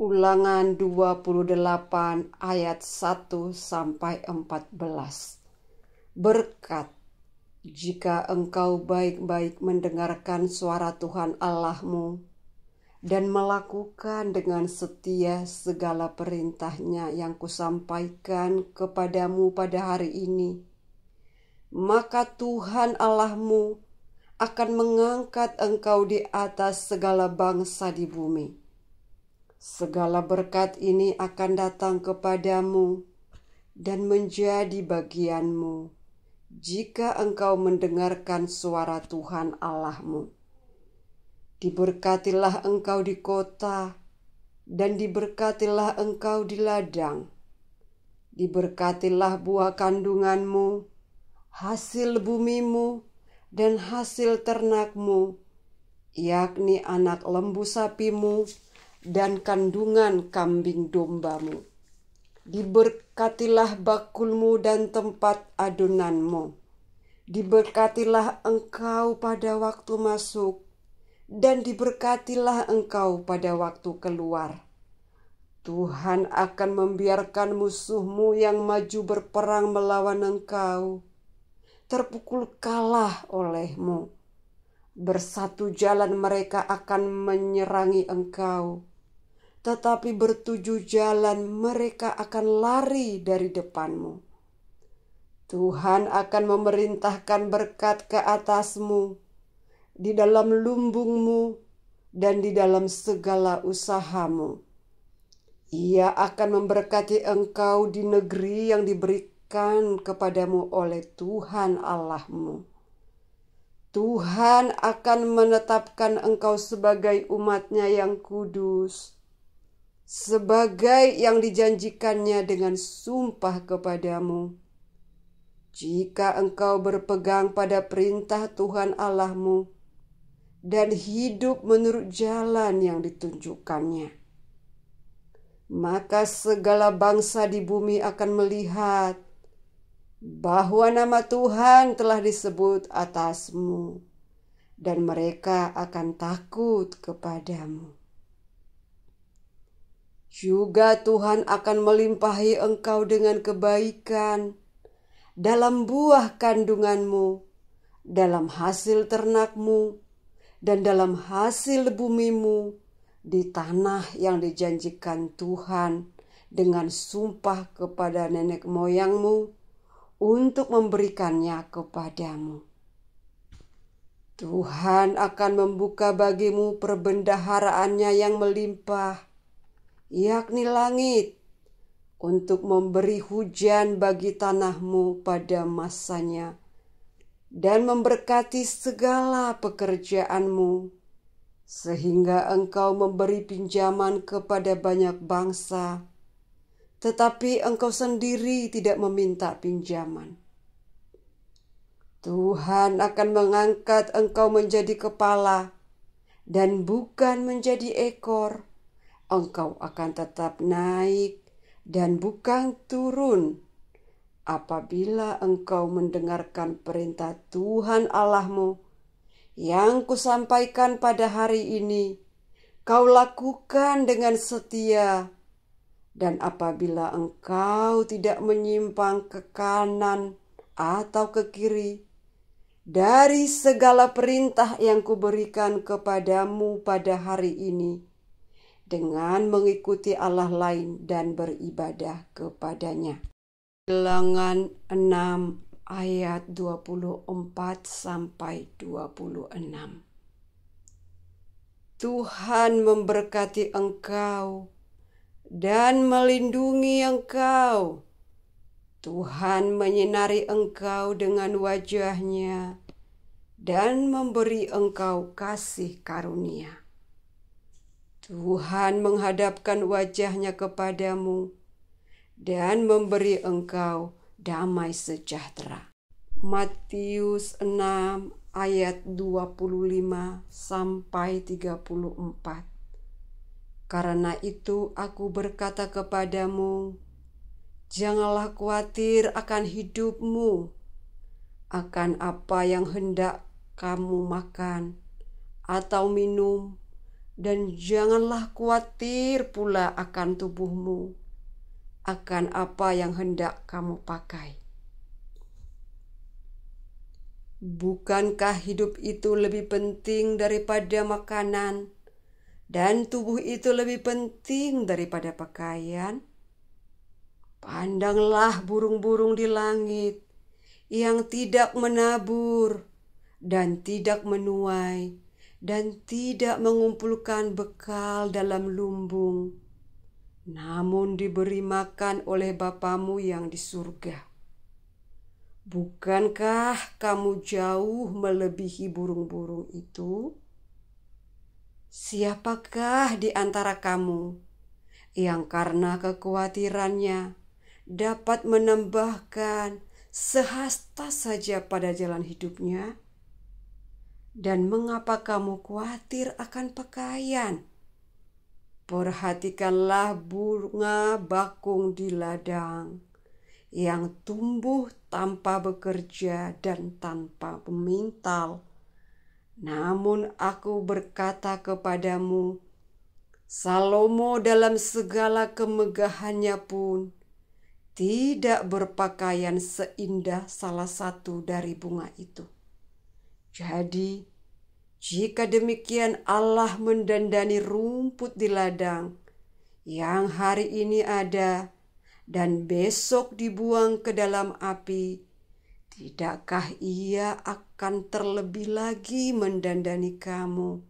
Ulangan 28 ayat 1-14. Berkat, jika engkau baik-baik mendengarkan suara Tuhan Allahmu dan melakukan dengan setia segala perintahnya yang kusampaikan kepadamu pada hari ini, maka Tuhan Allahmu akan mengangkat engkau di atas segala bangsa di bumi. Segala berkat ini akan datang kepadamu dan menjadi bagianmu jika engkau mendengarkan suara Tuhan Allahmu. Diberkatilah engkau di kota dan diberkatilah engkau di ladang. Diberkatilah buah kandunganmu, hasil bumimu, dan hasil ternakmu, yakni anak lembu sapimu dan kandungan kambing dombamu. Diberkatilah bakulmu dan tempat adonanmu. Diberkatilah engkau pada waktu masuk, dan diberkatilah engkau pada waktu keluar. Tuhan akan membiarkan musuhmu yang maju berperang melawan engkau terpukul kalah olehmu. Bersatu jalan mereka akan menyerangi engkau, tetapi bertujuh jalan mereka akan lari dari depanmu. Tuhan akan memerintahkan berkat ke atasmu, di dalam lumbungmu dan di dalam segala usahamu. Ia akan memberkati engkau di negeri yang diberikan kepadamu oleh Tuhan Allahmu. Tuhan akan menetapkan engkau sebagai umat-Nya yang kudus, sebagai yang dijanjikannya dengan sumpah kepadamu. Jika engkau berpegang pada perintah Tuhan Allahmu dan hidup menurut jalan yang ditunjukkannya, maka segala bangsa di bumi akan melihat bahwa nama Tuhan telah disebut atasmu, dan mereka akan takut kepadamu. Juga Tuhan akan melimpahi engkau dengan kebaikan dalam buah kandunganmu, dalam hasil ternakmu, dan dalam hasil bumimu di tanah yang dijanjikan Tuhan dengan sumpah kepada nenek moyangmu untuk memberikannya kepadamu. Tuhan akan membuka bagimu perbendaharaannya yang melimpah, yakni langit, untuk memberi hujan bagi tanahmu pada masanya, dan memberkati segala pekerjaanmu, sehingga engkau memberi pinjaman kepada banyak bangsa, tetapi engkau sendiri tidak meminta pinjaman. Tuhan akan mengangkat engkau menjadi kepala dan bukan menjadi ekor. Engkau akan tetap naik dan bukan turun apabila engkau mendengarkan perintah Tuhan Allahmu yang kusampaikan pada hari ini, kau lakukan dengan setia. Dan apabila engkau tidak menyimpang ke kanan atau ke kiri dari segala perintah yang kuberikan kepadamu pada hari ini, dengan mengikuti Allah lain dan beribadah kepadanya. Bilangan 6 ayat 24-26. Tuhan memberkati engkau dan melindungi engkau. Tuhan menyinari engkau dengan wajah-Nya dan memberi engkau kasih karunia. Tuhan menghadapkan wajah-Nya kepadamu dan memberi engkau damai sejahtera. Matius 6 ayat 25-34. Karena itu aku berkata kepadamu, janganlah khawatir akan hidupmu, akan apa yang hendak kamu makan atau minum, dan janganlah khawatir pula akan tubuhmu, akan apa yang hendak kamu pakai. Bukankah hidup itu lebih penting daripada makanan, dan tubuh itu lebih penting daripada pakaian? Pandanglah burung-burung di langit yang tidak menabur dan tidak menuai dan tidak mengumpulkan bekal dalam lumbung, namun diberi makan oleh Bapamu yang di surga. Bukankah kamu jauh melebihi burung-burung itu? Siapakah di antara kamu yang karena kekhawatirannya dapat menambahkan sehasta saja pada jalan hidupnya? Dan mengapa kamu khawatir akan pakaian? Perhatikanlah bunga bakung di ladang yang tumbuh tanpa bekerja dan tanpa pemintal. Namun aku berkata kepadamu, Salomo dalam segala kemegahannya pun tidak berpakaian seindah salah satu dari bunga itu. Jadi, jika demikian Allah mendandani rumput di ladang yang hari ini ada dan besok dibuang ke dalam api, tidakkah Ia akan terlebih lagi mendandani kamu,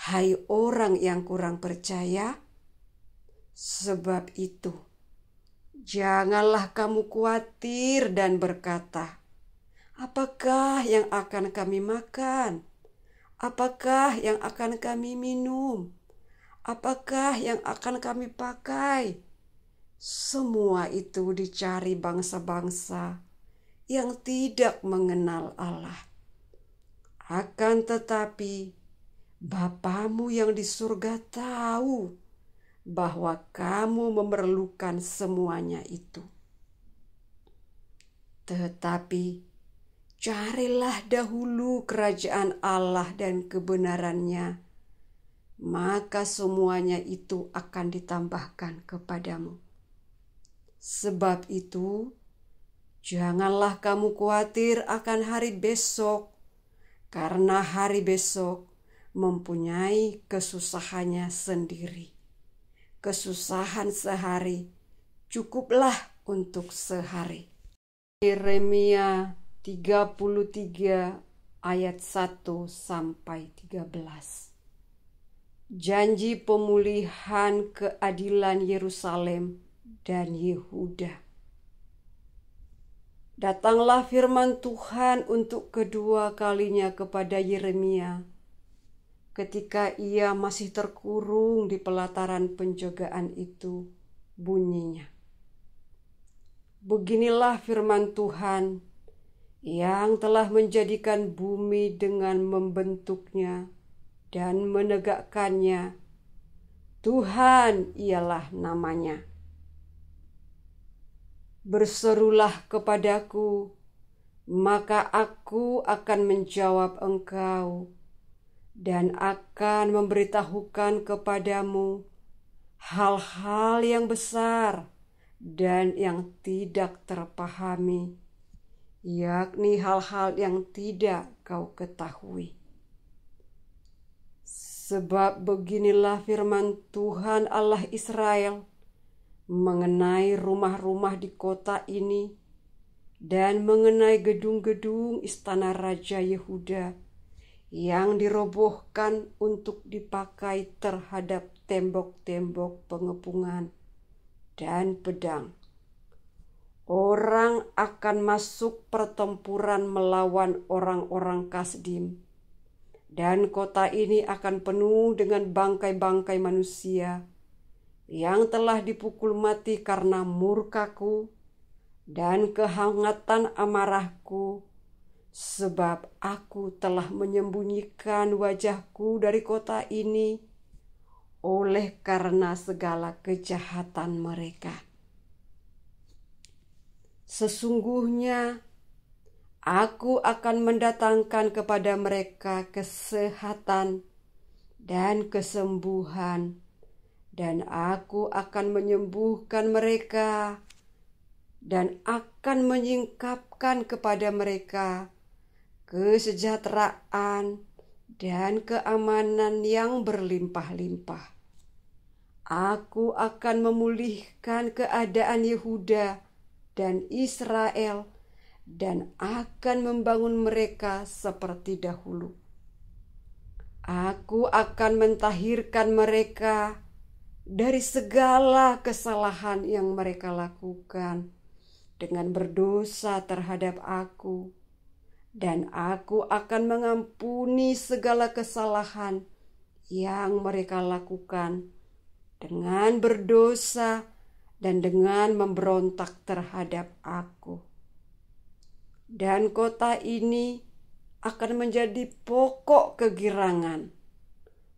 hai orang yang kurang percaya? Sebab itu, janganlah kamu khawatir dan berkata, apakah yang akan kami makan? Apakah yang akan kami minum? Apakah yang akan kami pakai? Semua itu dicari bangsa-bangsa yang tidak mengenal Allah. Akan tetapi, Bapamu yang di surga tahu bahwa kamu memerlukan semuanya itu. Tetapi, carilah dahulu kerajaan Allah dan kebenarannya, maka semuanya itu akan ditambahkan kepadamu. Sebab itu, janganlah kamu khawatir akan hari besok, karena hari besok mempunyai kesusahannya sendiri. Kesusahan sehari cukuplah untuk sehari. Yeremia 33 ayat 1 sampai 13. Janji pemulihan keadilan Yerusalem dan Yehuda. Datanglah firman Tuhan untuk kedua kalinya kepada Yeremia ketika ia masih terkurung di pelataran penjagaan itu. Bunyinya, beginilah firman Tuhan yang telah menjadikan bumi dengan membentuknya dan menegakkannya. Tuhan ialah namanya. Berserulah kepadaku, maka aku akan menjawab engkau dan akan memberitahukan kepadamu hal-hal yang besar dan yang tidak terpahami, yakni hal-hal yang tidak kau ketahui. Sebab beginilah firman Tuhan Allah Israel mengenai rumah-rumah di kota ini dan mengenai gedung-gedung istana Raja Yehuda yang dirobohkan untuk dipakai terhadap tembok-tembok pengepungan dan pedang. Orang akan masuk pertempuran melawan orang-orang Kasdim, dan kota ini akan penuh dengan bangkai-bangkai manusia yang telah dipukul mati karena murkaku dan kehangatan amarahku, sebab aku telah menyembunyikan wajahku dari kota ini oleh karena segala kejahatan mereka. Sesungguhnya aku akan mendatangkan kepada mereka kesehatan dan kesembuhan, dan aku akan menyembuhkan mereka dan akan menyingkapkan kepada mereka kesejahteraan dan keamanan yang berlimpah-limpah. Aku akan memulihkan keadaan Yehuda dan Israel dan akan membangun mereka seperti dahulu. Aku akan mentahirkan mereka dari segala kesalahan yang mereka lakukan dengan berdosa terhadap aku, dan aku akan mengampuni segala kesalahan yang mereka lakukan dengan berdosa dan dengan memberontak terhadap aku. Dan kota ini akan menjadi pokok kegirangan,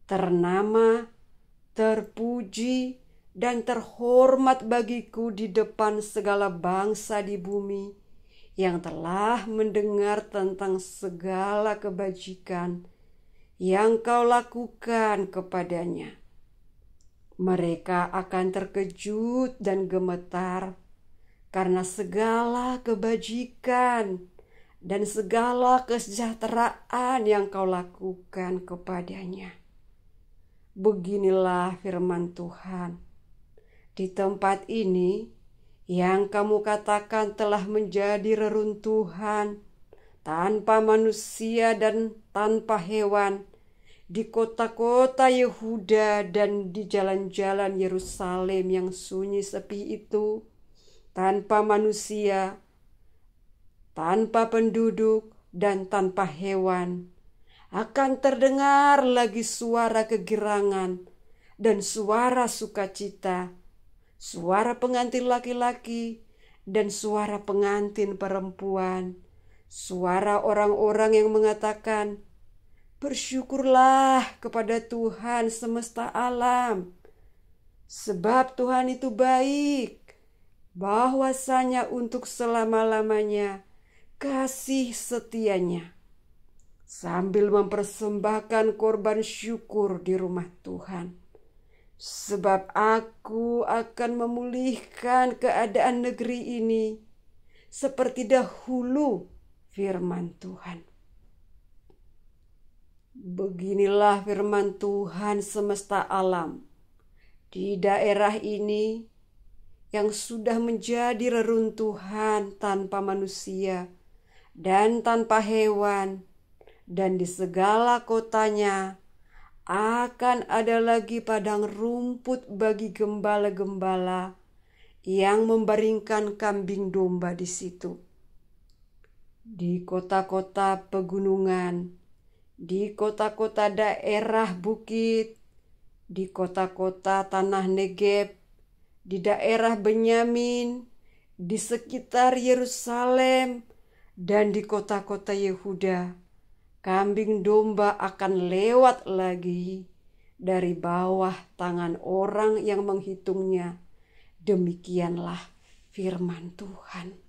ternama, terpuji, dan terhormat bagiku di depan segala bangsa di bumi yang telah mendengar tentang segala kebajikan yang kau lakukan kepadanya. Mereka akan terkejut dan gemetar karena segala kebajikan dan segala kesejahteraan yang kau lakukan kepadanya. Beginilah firman Tuhan. Di tempat ini yang kamu katakan telah menjadi reruntuhan tanpa manusia dan tanpa hewan, di kota-kota Yehuda dan di jalan-jalan Yerusalem yang sunyi sepi itu, tanpa manusia, tanpa penduduk, dan tanpa hewan, akan terdengar lagi suara kegirangan dan suara sukacita, suara pengantin laki-laki dan suara pengantin perempuan, suara orang-orang yang mengatakan, "Bersyukurlah kepada Tuhan semesta alam, sebab Tuhan itu baik, bahwasanya untuk selama-lamanya kasih setianya," sambil mempersembahkan korban syukur di rumah Tuhan. Sebab aku akan memulihkan keadaan negeri ini seperti dahulu, firman Tuhan. Beginilah firman Tuhan semesta alam. Di daerah ini yang sudah menjadi reruntuhan tanpa manusia dan tanpa hewan, dan di segala kotanya akan ada lagi padang rumput bagi gembala-gembala yang membaringkan kambing domba di situ. Di kota-kota pegunungan, di kota-kota daerah bukit, di kota-kota tanah Negeb, di daerah Benyamin, di sekitar Yerusalem, dan di kota-kota Yehuda, kambing domba akan lewat lagi dari bawah tangan orang yang menghitungnya. Demikianlah firman Tuhan.